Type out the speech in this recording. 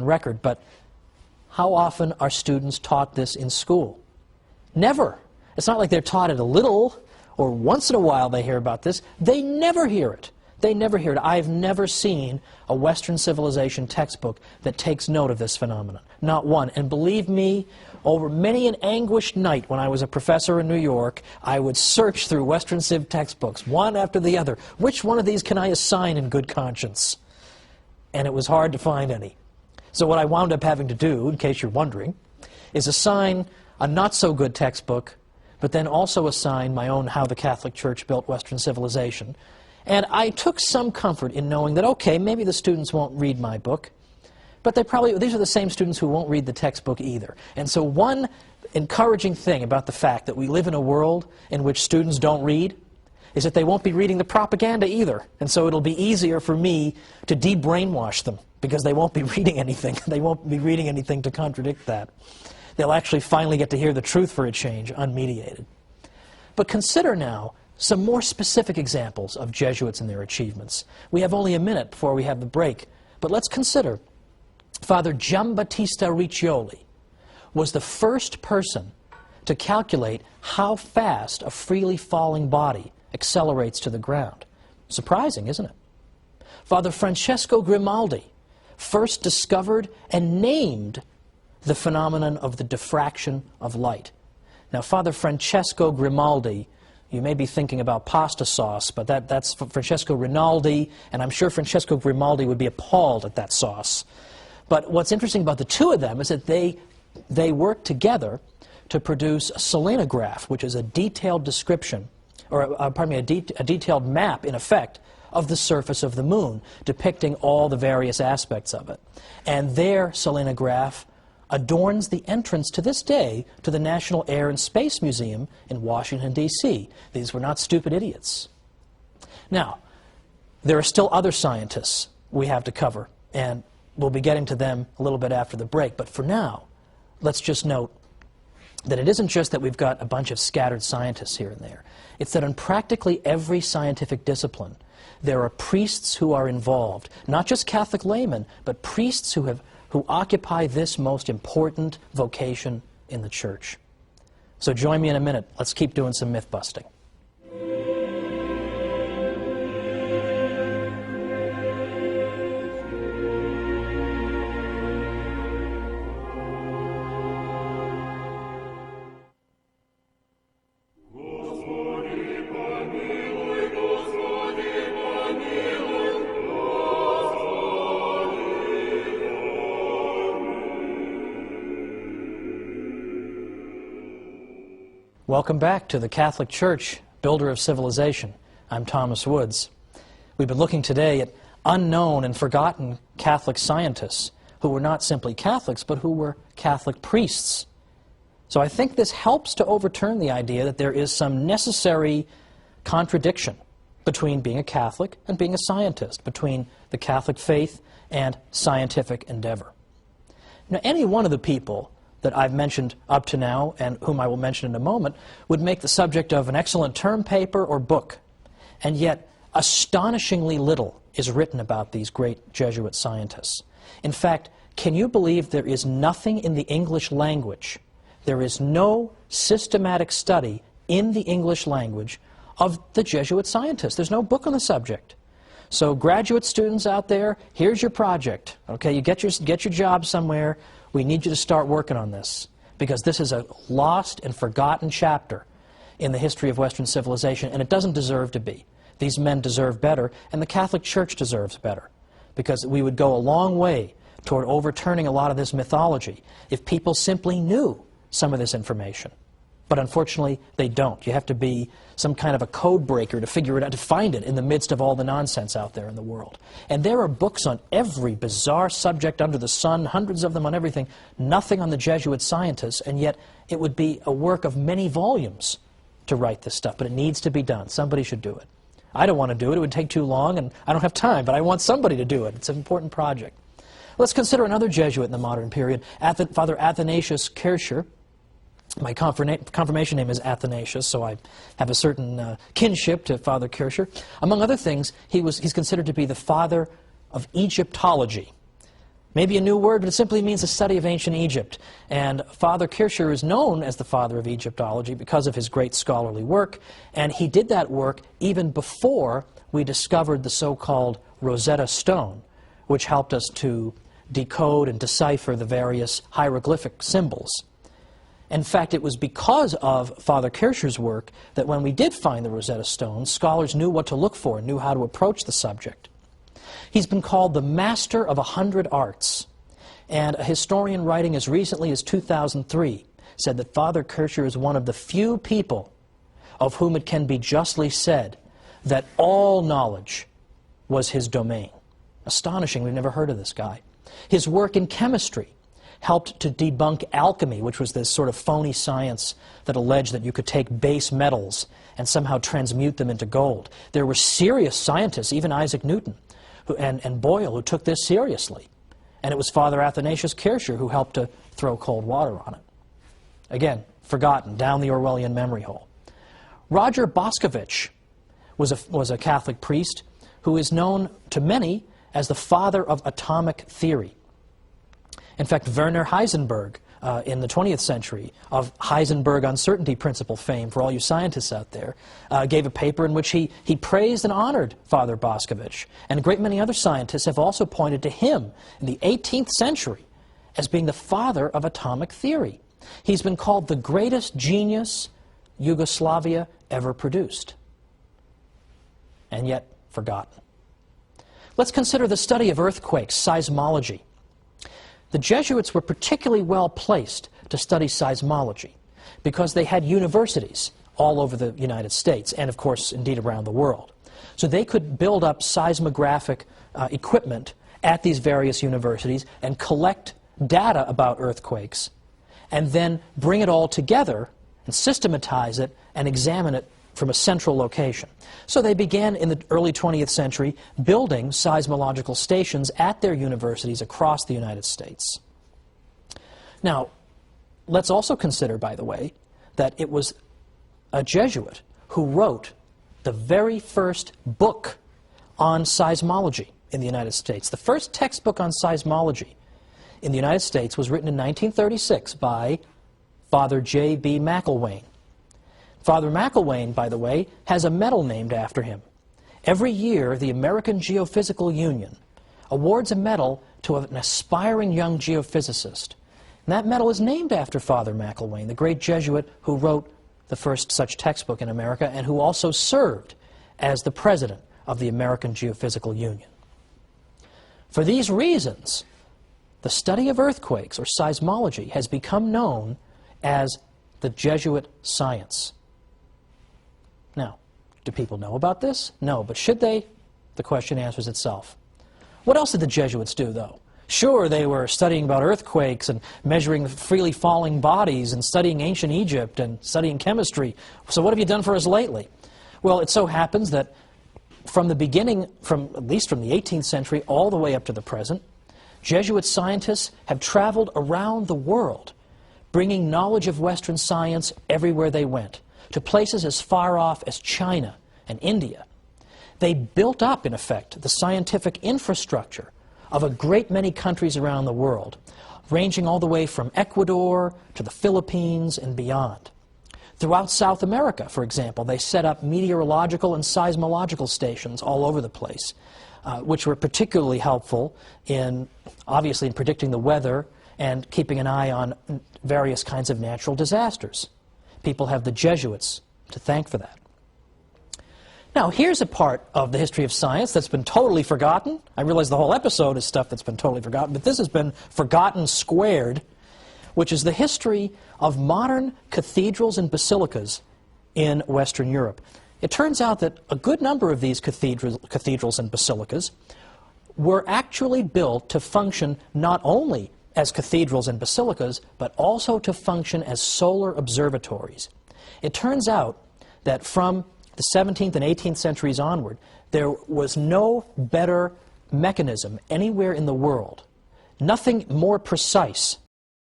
record, but how often are students taught this in school? Never. It's not like they're taught it a little, or once in a while they hear about this. They never hear it. They never hear it. I've never seen a Western civilization textbook that takes note of this phenomenon. Not one. And believe me, over many an anguished night when I was a professor in New York, I would search through Western Civ textbooks, one after the other. Which one of these can I assign in good conscience? And it was hard to find any. So what I wound up having to do, in case you're wondering, is assign a not-so-good textbook, but then also assign my own How the Catholic Church Built Western Civilization. And I took some comfort in knowing that, okay, maybe the students won't read my book, but these are the same students who won't read the textbook either. And so one encouraging thing about the fact that we live in a world in which students don't read is that they won't be reading the propaganda either. And so it'll be easier for me to de-brainwash them, because they won't be reading anything. They won't be reading anything to contradict that. They'll actually finally get to hear the truth for a change, unmediated. But consider now some more specific examples of Jesuits and their achievements. We have only a minute before we have the break, but let's consider Father Giambattista Riccioli was the first person to calculate how fast a freely falling body accelerates to the ground. Surprising, isn't it? Father Francesco Grimaldi first discovered and named the phenomenon of the diffraction of light. Now, Father Francesco Grimaldi, you may be thinking about pasta sauce, but that's Francesco Rinaldi, and I'm sure Francesco Grimaldi would be appalled at that sauce. But what's interesting about the two of them is that they worked together to produce a selenograph, which is a detailed description, or pardon me, a detailed map, in effect, of the surface of the moon, depicting all the various aspects of it. And their selenograph adorns the entrance to this day to the National Air and Space Museum in Washington, D.C. These were not stupid idiots. Now, there are still other scientists we have to cover, and we'll be getting to them a little bit after the break. But for now, let's just note that it isn't just that we've got a bunch of scattered scientists here and there. It's that in practically every scientific discipline, there are priests who are involved, not just Catholic laymen, but priests who occupy this most important vocation in the Church. So join me in a minute. Let's keep doing some myth busting. Welcome back to the Catholic Church, Builder of Civilization. I'm Thomas Woods. We've been looking today at unknown and forgotten Catholic scientists who were not simply Catholics, but who were Catholic priests. So I think this helps to overturn the idea that there is some necessary contradiction between being a Catholic and being a scientist, between the Catholic faith and scientific endeavor. Now, any one of the people that I've mentioned up to now, and whom I will mention in a moment, would make the subject of an excellent term paper or book. And yet, astonishingly little is written about these great Jesuit scientists. In fact, can you believe there is nothing in the English language, there is no systematic study in the English language of the Jesuit scientists? There's no book on the subject. So graduate students out there, here's your project. Okay, you get your job somewhere. We need you to start working on this, because this is a lost and forgotten chapter in the history of Western civilization, and it doesn't deserve to be. These men deserve better, and the Catholic Church deserves better, because we would go a long way toward overturning a lot of this mythology if people simply knew some of this information. But unfortunately, they don't. You have to be some kind of a code breaker to figure it out, to find it in the midst of all the nonsense out there in the world. And there are books on every bizarre subject under the sun, hundreds of them on everything, nothing on the Jesuit scientists, and yet it would be a work of many volumes to write this stuff. But it needs to be done. Somebody should do it. I don't want to do it. It would take too long, and I don't have time, but I want somebody to do it. It's an important project. Let's consider another Jesuit in the modern period, Father Athanasius Kircher. My confirmation name is Athanasius, so I have a certain kinship to Father Kircher. Among other things, he's considered to be the father of Egyptology. Maybe a new word, but it simply means the study of ancient Egypt. And Father Kircher is known as the father of Egyptology because of his great scholarly work, and he did that work even before we discovered the so-called Rosetta Stone, which helped us to decode and decipher the various hieroglyphic symbols. In fact, it was because of Father Kircher's work that when we did find the Rosetta Stone, scholars knew what to look for and knew how to approach the subject. He's been called the master of 100 arts, and a historian writing as recently as 2003 said that Father Kircher is one of the few people of whom it can be justly said that all knowledge was his domain. Astonishing, we've never heard of this guy. His work in chemistry helped to debunk alchemy, which was this sort of phony science that alleged that you could take base metals and somehow transmute them into gold. There were serious scientists, even Isaac Newton, and Boyle, who took this seriously. And it was Father Athanasius Kircher who helped to throw cold water on it. Again, forgotten, down the Orwellian memory hole. Roger Boscovich was a Catholic priest who is known to many as the father of atomic theory. In fact, Werner Heisenberg, in the 20th century, of Heisenberg uncertainty principle fame for all you scientists out there, gave a paper in which he praised and honored Father Boscovich. And a great many other scientists have also pointed to him in the 18th century as being the father of atomic theory. He's been called the greatest genius Yugoslavia ever produced, and yet forgotten. Let's consider the study of earthquakes, seismology. The Jesuits were particularly well placed to study seismology because they had universities all over the United States and, of course, indeed around the world. So they could build up seismographic equipment at these various universities and collect data about earthquakes and then bring it all together and systematize it and examine it from a central location. So they began in the early 20th century building seismological stations at their universities across the United States. Now, let's also consider, by the way, that it was a Jesuit who wrote the very first book on seismology in the United States. The first textbook on seismology in the United States was written in 1936 by Father J.B. McIlwain. Father McIlwain, by the way, has a medal named after him. Every year, the American Geophysical Union awards a medal to an aspiring young geophysicist. And that medal is named after Father McIlwain, the great Jesuit who wrote the first such textbook in America and who also served as the president of the American Geophysical Union. For these reasons, the study of earthquakes, or seismology, has become known as the Jesuit science. Now, do people know about this? No, but should they? The question answers itself. What else did the Jesuits do, though? Sure, they were studying about earthquakes and measuring freely falling bodies and studying ancient Egypt and studying chemistry. So what have you done for us lately? Well, it so happens that from the beginning, at least from the 18th century all the way up to the present, Jesuit scientists have traveled around the world, bringing knowledge of Western science everywhere they went, to places as far off as China and India. They built up, in effect, the scientific infrastructure of a great many countries around the world, ranging all the way from Ecuador to the Philippines and beyond. Throughout South America, for example, they set up meteorological and seismological stations all over the place, which were particularly helpful in, obviously, in predicting the weather and keeping an eye on various kinds of natural disasters. People have the Jesuits to thank for that. Now, here's a part of the history of science that's been totally forgotten. I realize the whole episode is stuff that's been totally forgotten, but this has been forgotten squared, which is the history of modern cathedrals and basilicas in Western Europe. It turns out that a good number of these cathedrals and basilicas were actually built to function not only as cathedrals and basilicas, but also to function as solar observatories. It turns out that from the 17th and 18th centuries onward, there was no better mechanism anywhere in the world, nothing more precise